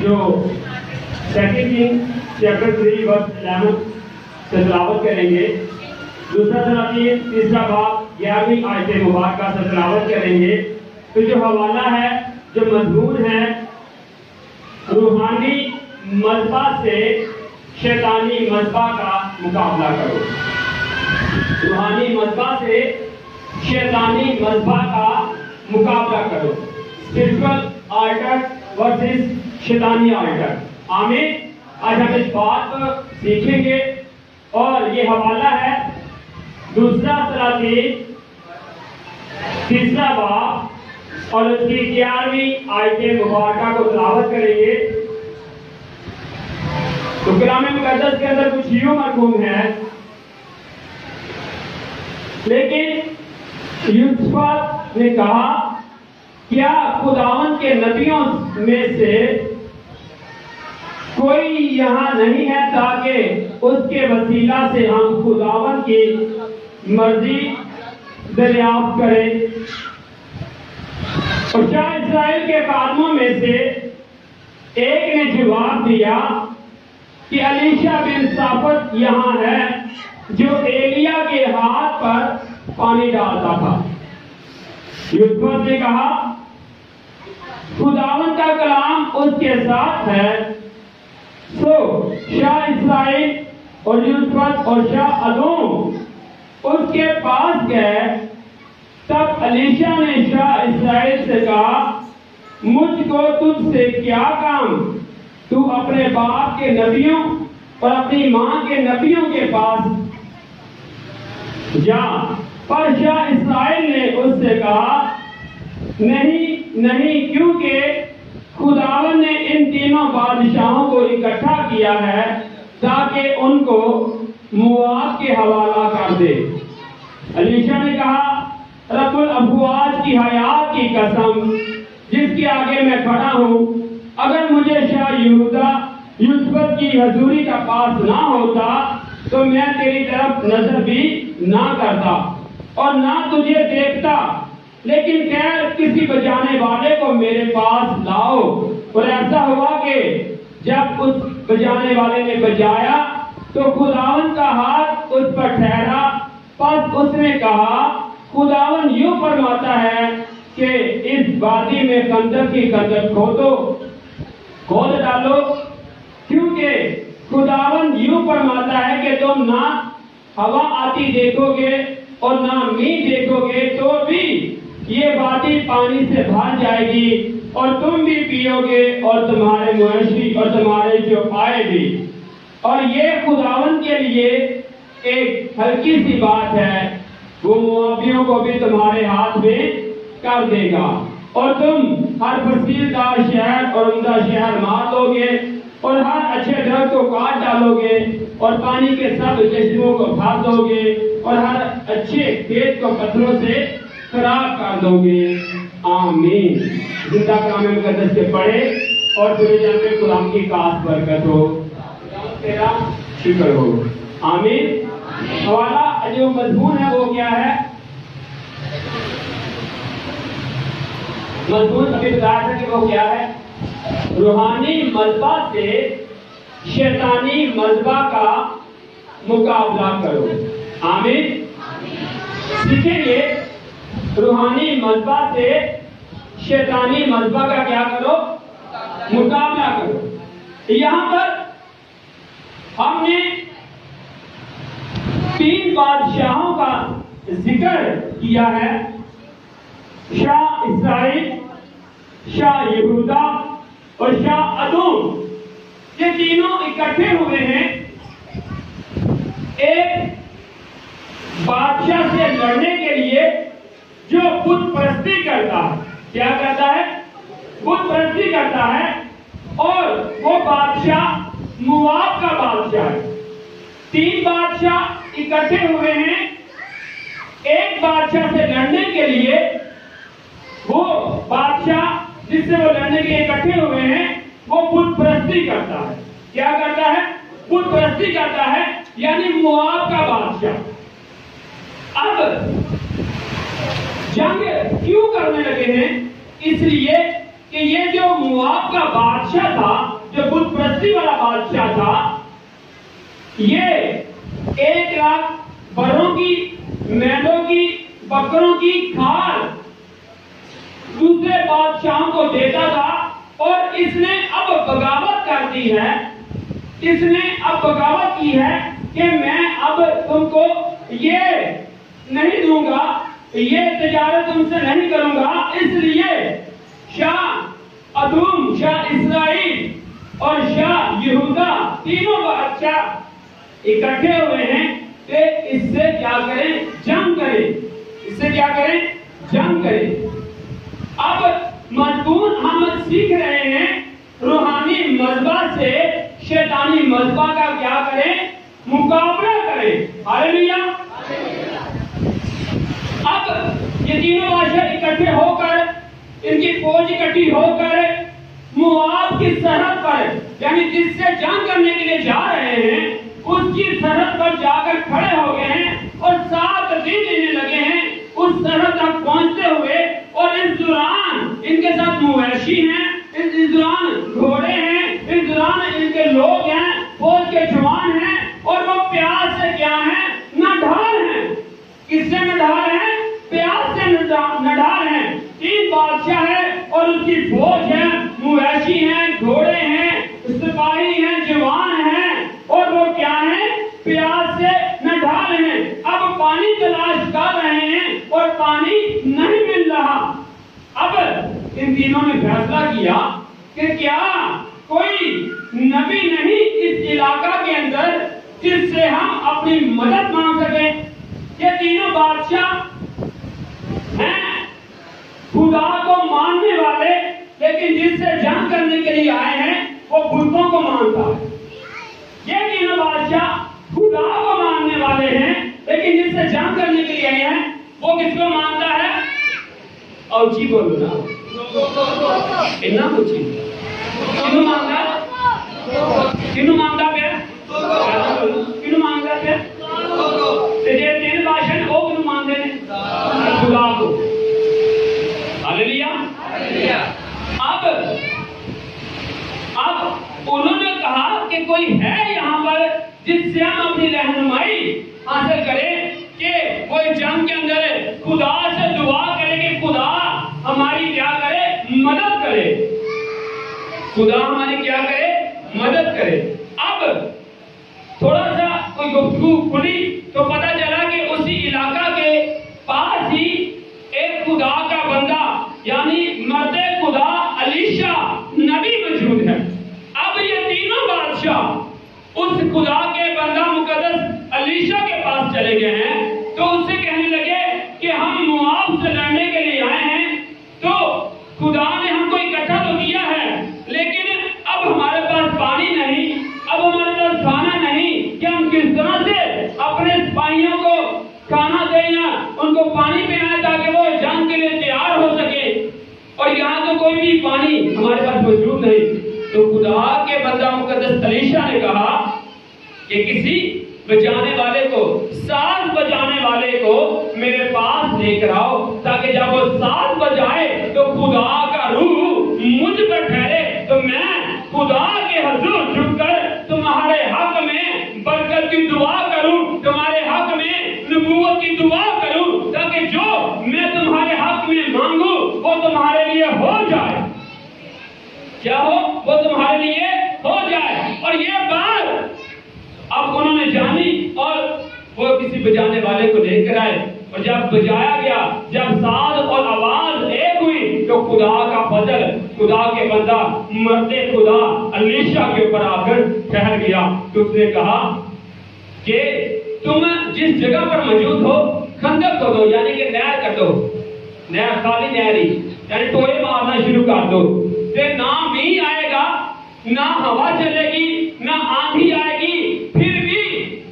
جو second king chapter 3 ورس 11 سے تلاوت کریں گے. دوسرا سلاطین تیسرا باب 11ویں آیت مبارکہ سے تلاوت کریں گے. تو جو حوالہ ہے، جو مضمون ہے، روحانی مذبح سے شیطانی مذبح کا مقابلہ کرو. روحانی مذبح سے شیطانی مذبح کا مقابلہ کرو. اسپرچول آلٹر ورسز شیطانی آلٹر. آمین. آج ہم اس بات کو سیکھیں گے اور یہ حوالہ ہے دوسرا سلاطین تیسرا باب اور اس کی 11ویں آیت مبارکہ کو تلاوت کریں گے. تو کلام مقدس کے اندر کچھ یوں مرقوم ہے، لیکن یوسف نے کہا کیا خداوند کے نبیوں میں سے کوئی یہاں نہیں ہے تاکہ اس کے وسیلہ سے ہم خداوند کی مرضی دریافت کریں. اور شاہ اسرائیل کے خادموں میں سے ایک نے جواب دیا کہ الیشا بن صافت یہاں ہے جو ایلیا کے ہاتھ پر پانی ڈالتا تھا. یوسف نے کہا خداوند کا کلام اس کے ساتھ ہے. سو شاہ اسرائیل اور یوسف اور شاہ ادوم اس کے پاس گئے. تب الیشا نے شاہ اسرائیل سے کہا مجھ کو تجھ سے کیا کام؟ تو اپنے باپ کے نبیوں اور اپنی ماں کے نبیوں کے پاس جا. پر شاہ اسرائیل نے اس سے کہا نہیں، کیونکہ خداوند نے ان تینوں بادشاہوں کو اکٹھا کیا ہے تاکہ ان کو مواب کے حوالہ کر دے. الیشا نے کہا رب الافواج کی حیات کی قسم جس کے آگے میں کھڑا ہوں، اگر مجھے شاہ یہودا یوسف کی حضوری کا پاس نہ ہوتا تو میں تیری طرف نظر بھی نہ کرتا اور نہ تجھے دیکھتا. لیکن خیر کسی بجانے والے کو میرے پاس لاؤ. اور ایسا ہوا کہ جب اس بجانے والے نے بجایا تو خداوند کا ہاتھ اس پر ٹھہرا. پس اس نے کہا خداوند یوں فرماتا ہے کہ اس وادی میں خندق کی خندق کھود ڈالو، کیونکہ خداوند یوں فرماتا ہے کہ تم نہ ہوا آتی دیکھو گے اور نہ میںہ دیکھو گے تو بھی یہ وادی پانی سے بھر جائے گی اور تم بھی پیو گے اور تمہارے مویشی اور تمہارے چوپائے بھی. اور یہ خداوند کے لیے ایک ہلکی سی بات ہے، وہ موابیوں کو بھی تمہارے ہاتھ میں کر دے گا اور تم ہر فصیلدار شہر اور عمدہ شہر مار دو گے اور ہر اچھے درخت کو کاٹ ڈالو گے اور پانی کے سب چشموں کو بھر دو گے اور ہر اچھے کھیت کو پتھروں سے خراب کر دو گے. آمین. زندہ کلام مقدس کے پڑھے اور پورے جان میں کلام کی خاص برکت ہو. تیرا شکر ہو. آمین. حوالہ جو مضمون ہے وہ کیا ہے؟ مضمون ابھی بتایا تھا کہ وہ کیا ہے؟ روحانی مذبح سے شیطانی مذبح کا مقابلہ کرو. آمین. سیکھیں گے روحانی مذبح سے شیطانی مذبح کا کیا کرو؟ مقابلہ کرو. یہاں پر ہم نے 3 بادشاہوں کا ذکر کیا ہے، شاہ اسرائیل، شاہ یہودا اور شاہ ادوم. یہ تینوں اکٹھے ہوئے ہیں ایک بادشاہ سے لڑنے کے لیے جو بت پرستی کرتا ہے. کیا کرتا ہے؟ بت پرستی کرتا ہے. اور وہ بادشاہ مواب کا بادشاہ ہے. 3 بادشاہ اکٹھے ہوئے ہیں ایک بادشاہ سے لڑنے کے لیے. وہ بادشاہ جس سے وہ لڑنے کے لیے اکٹھے ہوئے ہیں وہ بت پرستی کرتا ہے. کیا کرتا ہے؟ بت پرستی کرتا ہے، یعنی مواب کا بادشاہ. اب جنگ کیوں کرنے لگے ہیں؟ اس لیے کہ یہ جو مواب کا بادشاہ تھا بستی والا بادشاہ تھا، یہ 1 لاکھ بروں کی، میڑوں کی، بکروں کی کھال دوسرے بادشاہوں کو دیتا تھا، اور اس نے اب بغاوت کر دی ہے، اس نے اب بغاوت کی ہے کہ میں اب تم کو یہ نہیں دوں گا، یہ تجارت تم سے نہیں کروں گا۔ اس لیے شاہ ادوم، شاہ اسرائیل اور شاہ یہودا تینوں بادشاہ اکٹھے ہوئے ہیں کہ اس سے کیا کریں؟ جنگ کریں، اس سے کیا کریں؟ جنگ کریں۔ اب مضمون ہم سیکھ رہے ہیں روحانی مذہبہ سے شیطانی مذہبہ کا کیا کریں؟ مقابلہ کریں۔ ہاللیلویا۔ اب یہ تینوں بادشاہ اکٹھے ہو کر، ان کی فوج اکٹھی ہو کر مواب کی سرحد پر، یعنی جس سے جنگ کرنے کے لیے جا رہے ہیں اس کی سرحد پر جا کر کھڑے ہو گئے ہیں، اور 7 دن انہیں لگے ہیں اس سرحد تک پہنچتے ہوئے، اور اس دوران ان کے ساتھ مویشی ہیں، اس دوران گھوڑے ہیں، اس دوران ان کے لوگ ہیں، فوج کے جوان ہیں، اور وہ پیاس سے کیا ہیں؟ نڈھال ہیں۔ کس سے نڈھال ہیں؟ پیاس سے نڈھال ہیں۔ 3 بادشاہ ہیں اور اس کی فوج ہے، مویشی ہیں، گھوڑے ہیں، سپاہی ہیں، جوان ہیں، اور وہ کیا ہیں؟ پیاس سے نڈھال ہیں۔ اب پانی تلاش کر رہے ہیں اور پانی نہیں مل رہا۔ اب ان تینوں نے فیصلہ کیا کہ کیا کوئی نبی نہیں اس علاقہ کے اندر جس سے ہم اپنی مدد مانگ سکیں؟ یہ تینوں بادشاہ ہیں خدا کو ماننے والے، لیکن جس سے جنگ کرنے کے لیے آئے ہیں وہ بتوں کو مانتا ہے۔ یہ تینوں بادشاہ خدا کو ماننے والے ہیں، لیکن جس سے جنگ کرنے کے لیے آئے ہیں وہ کس کو مانتا ہے؟ اوچی بولو نا، اتنا اوچی کنوں مانگا؟ کنوں مانگا پہ؟ کنوں مانگا پہ؟ یہ 3 بادشاہ نے وہ کنوں مانگے ہیں؟ خدا کو۔ ہاللیلویا۔ اب انہوں نے کہا کہ کوئی ہے یہاں پر جس سے ہم اپنی رہنمائی حاصل کریں کہ وہ جنگ کے اندر خدا سے دعا کرے کہ خدا ہماری کیا کرے؟ مدد کرے۔ خدا ہماری کیا کرے؟ مدد کرے۔ اب تھوڑا سا کوئی گفتگو کھلی تو پتا چلا کہ اسی علاقہ کے پاس ہی ایک خدا کا بندہ یعنی مرد خدا الیشا نبی موجود ہے۔ اب یہ تینوں بادشاہ اس خدا کے بندہ مقدس الیشا کے پاس چلے گئے ہیں، تو اس سے کہنے لگے کہ ہم مواب سے لڑنے کے لیے آئے ہیں، تو خدا نے ہم کو اکٹھا تو کیا ہے، لیکن اب ہمارے پاس پانی نہیں، اب ہمارے پاس کھانا نہیں کہ ہم کس طرح سے اپنے سپاہیوں کو کھانا دیں یا ان کو پانی پلائیں تاکہ وہ جنگ کے لیے تیار ہو سکے، اور یہاں تو کوئی بھی پانی ہمارے پاس موجود نہیں۔ تو خدا کے بندہ مقدس الیشا نے کہا کہ کسی بجانے والے کو، ساز بجانے والے کو میرے پاس لے کر آؤ، تاکہ جب وہ ساز بجائے تو خدا کا روح مجھ پر ٹھہرے، تو میں خدا کے حضور جھک کر تمہارے حق میں برکت کی دعا کروں، تمہارے حق میں نبوت کی دعا کروں، تاکہ جو میں تمہارے حق میں مانگوں وہ تمہارے لیے ہو جائے۔ کیا ہو؟ وہ تمہارے لیے ہو جائے۔ اور یہ بات اب انہوں نے جانی، اور وہ کسی بجانے والے کو لے کر آئے، اور جب بجایا گیا، جب ساز اور آواز ایک ہوئی، تو خدا کا فضل خدا کے بندہ مرد خدا الیشا کے اوپر آ کر ٹھہر گیا۔ تو اس نے کہا کہ تم جس جگہ پر موجود ہو خندق کر دو، یعنی کہ نہر کر دو، نہر خالی نہری یعنی ٹوئے مارنا شروع کر دو، پھر نہ می آئے گا، نہ ہوا چلے گی، نہ آندھی آئے گی، پھر بھی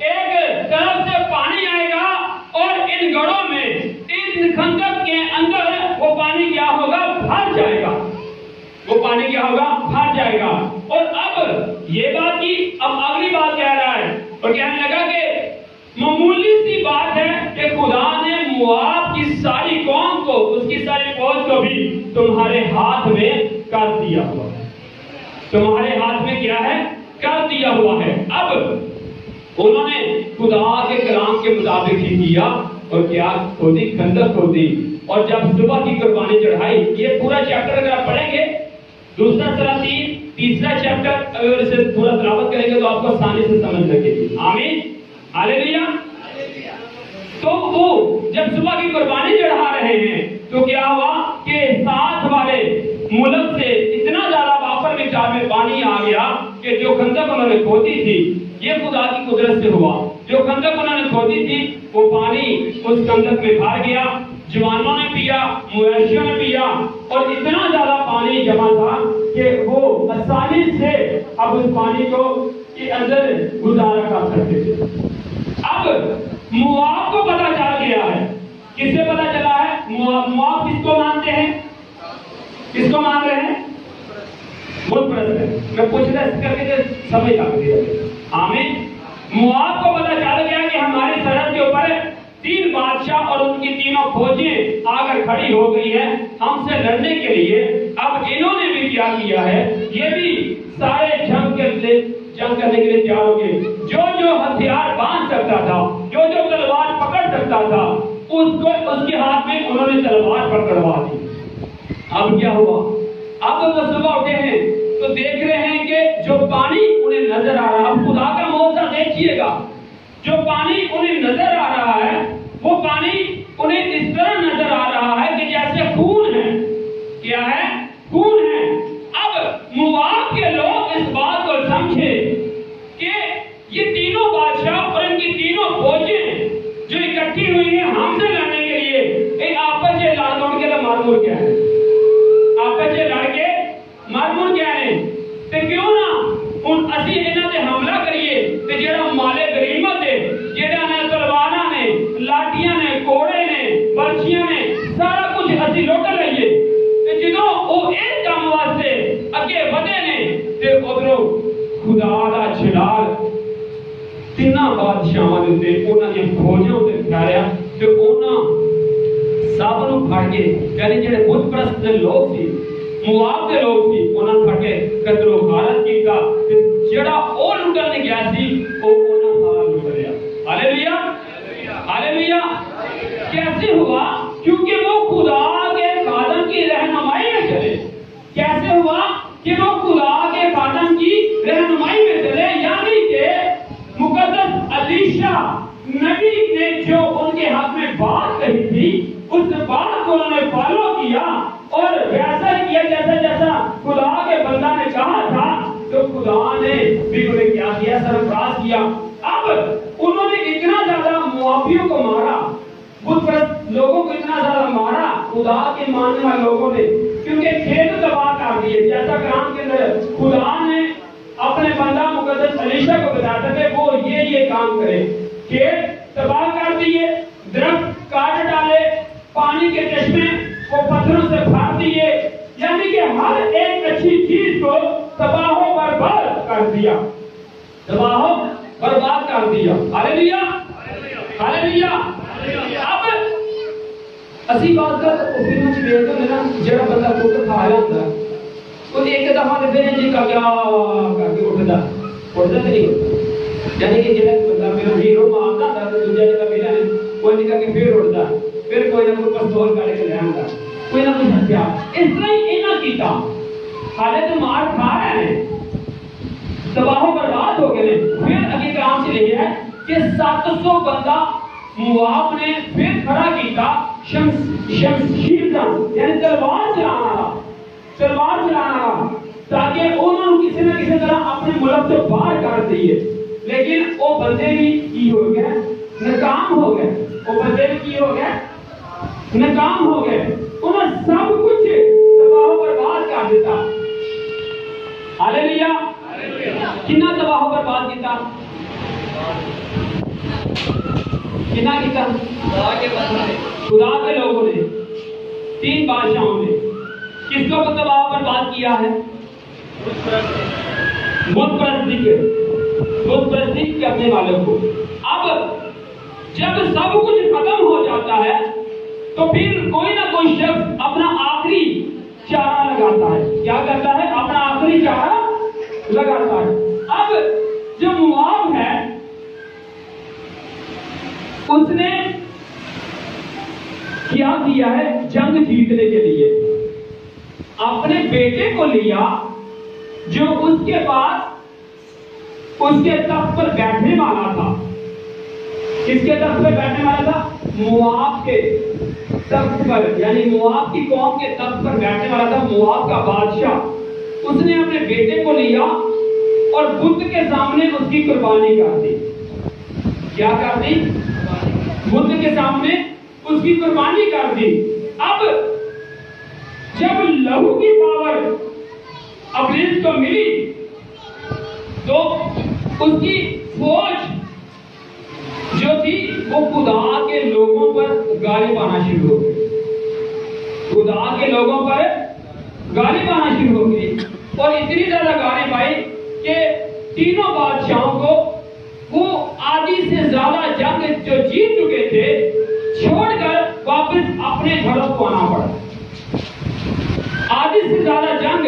ایک طرف سے پانی آئے گا، اور ان گڑھوں میں، ان خندق کے اندر وہ پانی کیا ہوگا؟ بھر جائے گا۔ وہ پانی کیا ہوگا؟ بھر جائے گا۔ اور اب یہ بات کی، اب اگلی بات کہہ رہا ہے، اور کہنے لگا کہ معمولی سی بات ہے کہ خدا نے مواب کی ساری قوم کو، اس کی ساری فوج کو بھی تمہارے ہاتھ میں کر دیا ہوا ہے۔ تمہارے ہاتھ میں کیا ہے؟ کر دیا ہوا ہے۔ اب انہوں نے خدا کے کلام کے مطابق ہی کیا اور کیا کھودی، خندق کھودی، اور جب صبح کی قربانی چڑھائی۔ یہ پورا چیپٹر اگر آپ پڑھیں گے، دوسرا سلاطین تیسرا چیپٹر اگر اسے پورا تلاوت کریں گے تو آپ کو آسانی سے سمجھ لگے گی۔ آمین، ہاللیلویا۔ تو وہ جب صبح کی قربانی چڑھا رہے ہیں تو کیا ہوا کہ ساتھ والے ملک سے اتنا زیادہ وافر مقدار میں پانی آ گیا کہ جو خندق انہوں نے کھودی تھی، یہ خدا کی قدرت سے ہوا، جو خندق انہوں نے کھودی تھی وہ پانی اس خندق میں بھر گیا، جوانوں نے پیا، مویشیوں نے پیا، اور اتنا زیادہ پانی جمع تھا کہ وہ آسانی سے اب اس پانی کو کے اندر گزارا کر سکتے تھے۔ اب مواب کو پتہ چل گیا ہے۔ کس سے پتہ چلا ہے؟ مواب کس کو مانتے ہیں؟ کس کو مان رہے ہیں؟ بت پرست ہے۔ میں پوچھ رہا اس کر کے سمجھ آ گئی۔ آمین۔ مواب کو پتہ چل گیا کہ ہماری سرحد کے اوپر 3 بادشاہ اور ان کی 3 فوجیں آ کر کھڑی ہو گئی ہیں ہم سے لڑنے کے لیے۔ اب انہوں نے بھی کیا کیا ہے؟ یہ بھی سارے جنگ کرنے کے لیے تیار ہو گئے۔ جو ہتھیار باندھ سکتا تھا، جو تلوار پکڑ سکتا تھا، اس کے ہاتھ میں انہوں نے تلوار پکڑوا دی۔ اب کیا ہوا؟ اب وہ صبح اٹھے ہیں تو دیکھ رہے ہیں کہ جو پانی انہیں نظر آ رہا ہے، اب خدا کا معجزہ دیکھیے گا، جو پانی انہیں نظر آ رہا ہے وہ پانی انہیں اس طرح نظر آ رہا ہے کہ جیسے خون ہے۔ کیا ہے؟ خون ہے۔ اب مواب کے لوگ اس بات کو سمجھے کہ یہ تینوں بادشاہ اور ان کی تینوں فوجیں جو اکٹھی ہوئی ہیں ہم سے لڑنے کے لیے، ایک آپس سے لڑ دوڑ کے مارمور کیا ہے؟ آپس سے لڑ کے مارمور کیا ہے؟ تے کیوں نہ اسی انہاں تے حملہ کریے تے جڑا مالے غنیمت ہے، جڑا نے تلواراں نے، لاٹھیاں نے، کوڑے نے، برچیاں نے، سارا کچھ اسی لوٹ لئیے تے جدوں او ایک کام واسطے اگے ودے نے تے ادھروں خدا دا جلال تیناں بادشاہاں دے تے انہاں دی فوجاں تے پھیریا تے انہاں سب نوں پھڑ کے، یعنی جڑے بت پرست دے لوگ سی، مواب دے لوگ سی، انہاں پھڑ کے قتل و غارت کیتا تے جڑا او لٹن گیا سی او انہاں سارا لٹ لیا۔ ہاللیلویا، ہاللیلویا۔ کیسے ہوا؟ کیونکہ وہ خدا کے خادم کی رہنمائی میں چلے۔ کیسے ہوا کہ وہ خدا کے خادم کی رہنمائی میں چلے، یعنی کہ مقدس الیشا نبی نے جو ان کے حق میں بات کہی تھی، اس بات کو انہوں نے فالو کیا اور ویسا کیا جیسا خدا کے بندہ نے کہا تھا، تو خدا نے بھی انہیں کیا کیا؟ سرفراز کیا۔ اب انہوں نے اتنا زیادہ موابیوں کو مارا، بت پرست لوگوں کو اتنا زیادہ مارا خدا کے ماننے والے لوگوں نے، کیونکہ کھیت تباہ کر دیے۔ جیسا قرآن کے اندر خدا نے اپنے بندہ مقدس الیشا کو بتایا تھا کہ وہ یہ کام کرے، کھیت تباہ کر دیے، درخت کاٹ ڈالے، پانی کے چشمے کو پتھروں سے بھر دیے، یعنی کہ ہر ایک اچھی چیز کو تباہ و برباد کر دیا، تباہ و برباد کر دیا۔ ہاللیلویا، ہاللیلویا۔ اب اسی بات کا فلم وچ ویکھدے ہو نا، جڑا بندہ کوٹ کھایا ہوندا وہ ایک دفعہ تے پھر جی کا کیا کر کے اٹھدا نہیں، یعنی کہ جڑا بندہ میرا ہیرو ماردا تھا تے دوجا جڑا میرا کوئی نہیں کر کے پھر اٹھدا، پھر کوئی نہ کوئی پستول کر کے لے آندا، کوئی نہ کوئی ہتھیار۔ اس طرح ہی انہاں کیتا، حالے تو مار کھا رہے ہیں، تباہ و برباد ہو گئے۔ پھر اگے کلام سے لکھا ہے کہ 700 بندہ مواب نے پھر کھڑا کیتا، شمشیر یعنی تلوار چلانا تاکہ انہوں نے کسی نہ کسی طرح اپنے ملک سے باہر کر دیے، لیکن وہ بندے بھی کی ہو گئے؟ ناکام ہو گئے۔ وہ بندے بھی کی ہو گئے؟ ناکام ہو گئے۔ انہوں نے سب کچھ تباہ و برباد کر دیتا۔ ہاللیلویا۔ کنا تباہ و برباد کیتا؟ کنا کیتا؟ خدا کے لوگوں نے، 3 بادشاہوں نے۔ کس کو تباہ و برباد کیا ہے؟ بت پرستی کرنے والوں کو۔ اب جب سب کچھ ختم ہو جاتا ہے تو پھر کوئی نہ کوئی شخص اپنا آخری چارہ لگاتا ہے۔ کیا کرتا ہے؟ اپنا آخری چارہ لگاتا ہے۔ اب اس نے کیا کیا ہے؟ جنگ جیتنے کے لیے اپنے بیٹے کو لیا جو اس کے پاس اس کے تخت پر بیٹھنے والا تھا. کس کے تخت پر بیٹھنے والا تھا؟ مواب کے تخت پر، یعنی مواب کی قوم کے تخت پر بیٹھنے والا تھا مواب کا بادشاہ. اس نے اپنے بیٹے کو لیا اور بت کے سامنے اس کی قربانی کر دی. کیا کر دی؟ بت کے سامنے اس کی قربانی کر دی. اب جب لہو کی پاور ابلیس کو ملی تو اس کی فوج جو تھی وہ خدا کے لوگوں پر غالب آنا شروع ہو گئی. خدا کے لوگوں پر غالب آنا شروع ہو گئی اور اتنی زیادہ غالب آئی کہ تینوں بادشاہوں کو وہ آدھی سے زیادہ جنگ جو جیت چکے تھے چھوڑ کر واپس اپنے گھروں کو آنا پڑا. آدھی سے زیادہ جنگ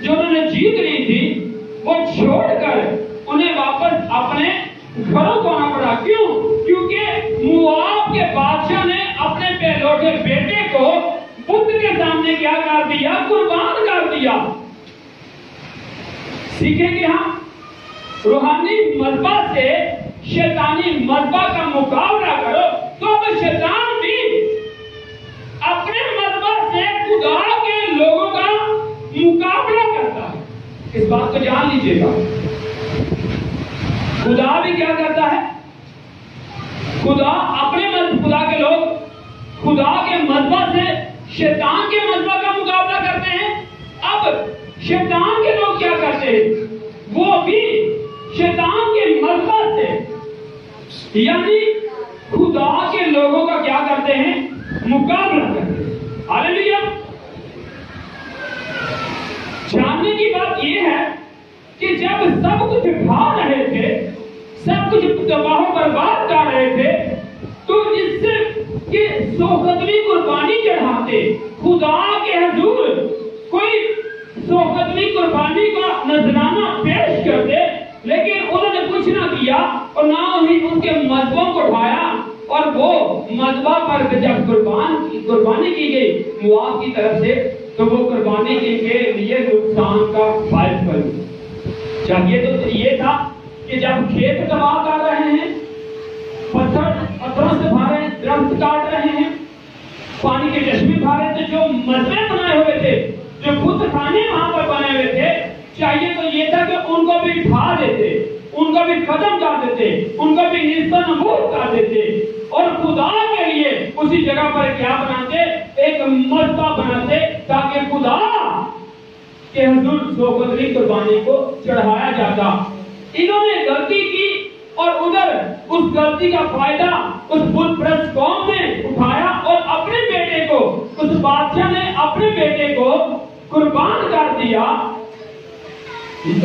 جو انہوں نے جیت لی تھی وہ چھوڑ کر انہیں واپس اپنے گھروں کو آنا پڑا. کیوں؟ کیونکہ مواب کے بادشاہ نے اپنے پہلوٹے بیٹے کو بت کے سامنے کیا کر دیا؟ قربان کر دیا. سیکھیں گے ہم روحانی مذبح سے شیطانی مذبح کا مقابلہ کرو تو اب شیطان بھی اپنے مذبح سے خدا کے لوگوں کا مقابلہ کرتا ہے. اس بات کو جان لیجیے گا. خدا بھی کیا کرتا ہے؟ خدا اپنے خدا کے لوگ خدا کے مذبح سے شیطان کے مذبح کا مقابلہ کرتے ہیں. اب شیطان کے لوگ کیا کرتے ہیں؟ وہ بھی شیطان کے مذبح سے یعنی خدا کے لوگوں کا کیا کرتے ہیں؟ مقابلہ کرتے ہیں. ہاللیلویا. جاننے کی بات یہ ہے کہ جب سب کچھ کھا رہے تھے، سب کچھ تباہ و برباد کر رہے تھے، تو اس سے کہ سوختوی قربانی چڑھاتے خدا کے حضور کوئی سوختوی قربانی کا نذرانہ پیش کرتے، لیکن انہوں نے کچھ نہ کیا اور نہ ہی ان کے مذہبوں کو اٹھایا. اور وہ مذبح پر جب قربانی کی گئی مواب کی طرف سے تو وہ قربانی کے لیے نقصان کا باعث بنی. چاہیے تو یہ تھا کہ جب کھیت تباہ کر رہے ہیں، پتھروں سے بھرے درخت کاٹ رہے ہیں، پانی کے چشمے بھرے تھے، جو مذبح بنائے ہوئے تھے، جو بت خانے وہاں پر بنے ہوئے تھے، چاہیے تو یہ تھا کہ ان کو بھی ڈھا دیتے، ان کو بھی ختم کر دیتے، ان کو بھی نیست و نابود کر دیتے اور خدا کے لیے اسی جگہ پر کیا بناتے؟ ایک مذبح بناتے تاکہ خدا کہ حضور سوختوی قربانی کو چڑھایا جاتا. انہوں نے غلطی کی اور ادھر اس غلطی کا فائدہ اس بت پرست قوم نے اٹھایا اور اپنے بیٹے کو، اس بادشاہ نے اپنے بیٹے کو قربان کر دیا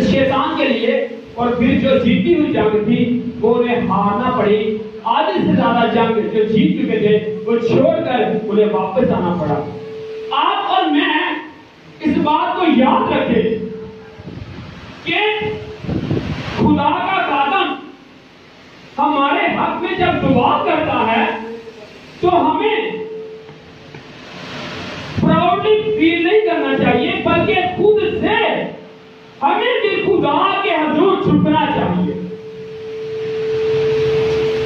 شیطان کے لیے. اور پھر جو جیتی ہوئی جنگ تھی وہ انہیں ہارنا پڑی. آدھے سے زیادہ جنگ جو جیت چکے تھے وہ چھوڑ کر انہیں واپس آنا پڑا. آپ اور میں اس بات کو یاد رکھیں کہ خدا کا خادم ہمارے حق میں جب دعا کرتا ہے تو ہمیں پراؤڈلی فیل نہیں کرنا چاہیے، بلکہ خود سے ہمیں بھی خدا کے حضور جھکنا چاہیے.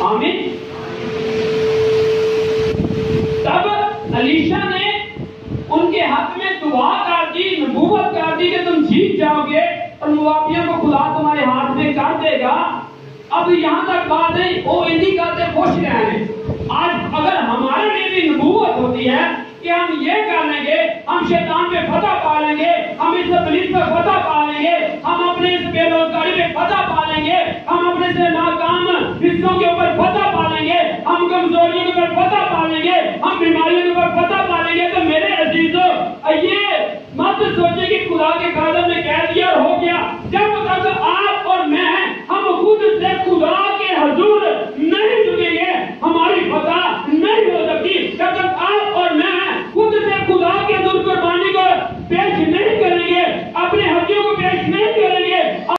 آمین. تب الیشا نے ان کے حق میں دعا کر دی، نبوت کر دی کہ تم جیت جاؤ گے اور موابیوں کو خدا تمہارے ہاتھ میں کر دے گا. اب یہاں تک بات ہے وہ انہی کہتے خوش رہنے. آج اگر ہمارے لیے بھی نبوت ہوتی ہے کہ ہم یہ کر لیں گے، ہم شیطان پہ فتح پا لیں گے، ہم اس ابلیس پہ فتح پا لیں گے، ہم اپنے اس بے روزگاری پہ فتح پا لیں گے، ہم اپنے سے ناکام حصوں کے اوپر فتح پا لیں گے، ہم کمزوریوں کے اوپر فتح پا لیں گے، ہم بیماریوں کے اوپر فتح پا لیں گے، تو میرے عزیزو یہ مت سوچے کہ خدا کے خادم نے